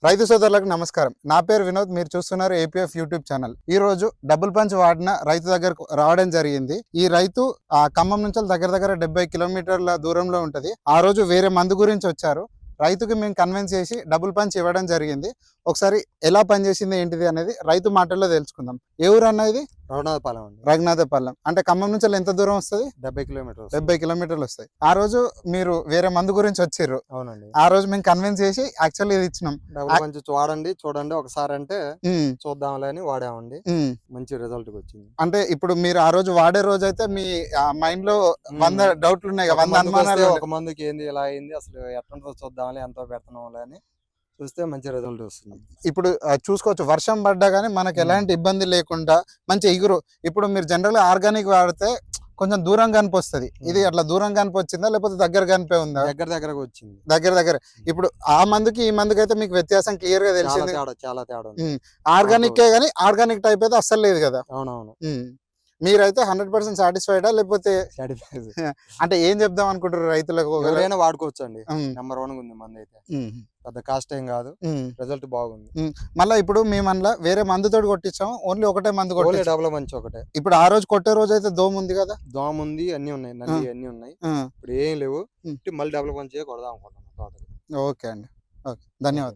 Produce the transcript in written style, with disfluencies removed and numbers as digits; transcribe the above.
రైతు సోదరులకు నమస్కారం. నా పేరు వినోద్. మీరు చూస్తున్నారు ఏపీఎఫ్ యూట్యూబ్ ఛానల్. ఈ రోజు డబుల్ పంచ్ వాడిన రైతు దగ్గరకు రావడం జరిగింది. ఈ రైతు ఖమ్మం నుంచి దగ్గర 70 కిలోమీటర్ల దూరంలో ఉంటది. ఆ రోజు వేరే మందు గురించి వచ్చారు. రైతుకి మేము కన్విన్స్ చేసి డబుల్ పంచ్ ఇవ్వడం జరిగింది. ఒకసారి ఎలా పనిచేసింది ఏంటిది అనేది రైతు మాటల్లో తెలుసుకుందాం. ఏ ఊరు అన్న ఇది? రఘునాథపాలెం అండి. రఘునాథపాలెం. అంటే ఖమ్మం నుంచి ఎంత దూరం వస్తుంది? 70 కిలోమీటర్లు. 70 కిలోమీటర్లు వస్తాయి. ఆ రోజు మీరు వేరే మందు గురించి వచ్చిర్రు. అవునండి. ఆ రోజు మేము కన్విన్స్ చేసి యాక్చువల్లీ ఇది ఇచ్చినాం. డబుల్ పంచ్ వాడండి, చూడండి ఒకసారి అంటే చూద్దాంలే అని వాడామండి. మంచి రిజల్ట్ వచ్చింది. అంటే ఇప్పుడు మీరు ఆ రోజు వాడే రోజు అయితే మీ మైండ్ లో 100 డౌట్లు ఉన్నాయి, 100 అనుమానాలు. ఒక మందుకి ఏంది ఇలా అయింది, అసలు ఎట్లా చూద్దాంలే, ఎంతో పెడుతున్నాంలే అని చూస్తే మంచి రిజల్ట్ వస్తుంది. ఇప్పుడు చూసుకోవచ్చు, వర్షం పడ్డా కానీ మనకి ఎలాంటి ఇబ్బంది లేకుండా మంచి ఎగురు. ఇప్పుడు మీరు జనరల్ ఆర్గానిక్ వాడితే కొంచెం దూరం కనిపిస్తుంది. ఇది అట్లా దూరం కనిపించిందా లేకపోతే దగ్గర కనిపే ఉందా? దగ్గరగా వచ్చింది. దగ్గర. ఇప్పుడు ఆ మందుకి ఈ మందుకి అయితే మీకు వ్యత్యాసం క్లియర్ గా తెలిసింది. చాలా తేడా. ఆర్గానిక్ కానీ ఆర్గానిక్ టైప్ అయితే అస్సలు లేదు కదా. అవునవును. మీరైతే 100% సాటిస్ఫైడా లేకపోతే అంటే ఏం చెప్దాం అనుకుంటారు రైతులకు? ఎవరైనా వాడుకోవచ్చు అండి. నెంబర్ 1 ఉంది మంది అయితే. పెద్ద కాస్ట్ ఏం కాదు, రిజల్ట్ బాగుంది. మళ్ళీ ఇప్పుడు మేము అందులో వేరే మందుతో కొట్టించాము, ఓన్లీ ఒకటే మందు కొట్టి డబుల్ పంచ్ ఒకటే. ఇప్పుడు ఆ రోజు కొట్టే రోజు అయితే దోమ ఉంది కదా? దోమ ఉంది, అన్ని ఉన్నాయి, నల్లి అన్ని ఉన్నాయి. ఇప్పుడు ఏం లేవు. మళ్ళీ డబుల్ పంచ్ కొడదాం అనుకుంటున్నాం. ఓకే అండి, ఓకే, ధన్యవాదాలు.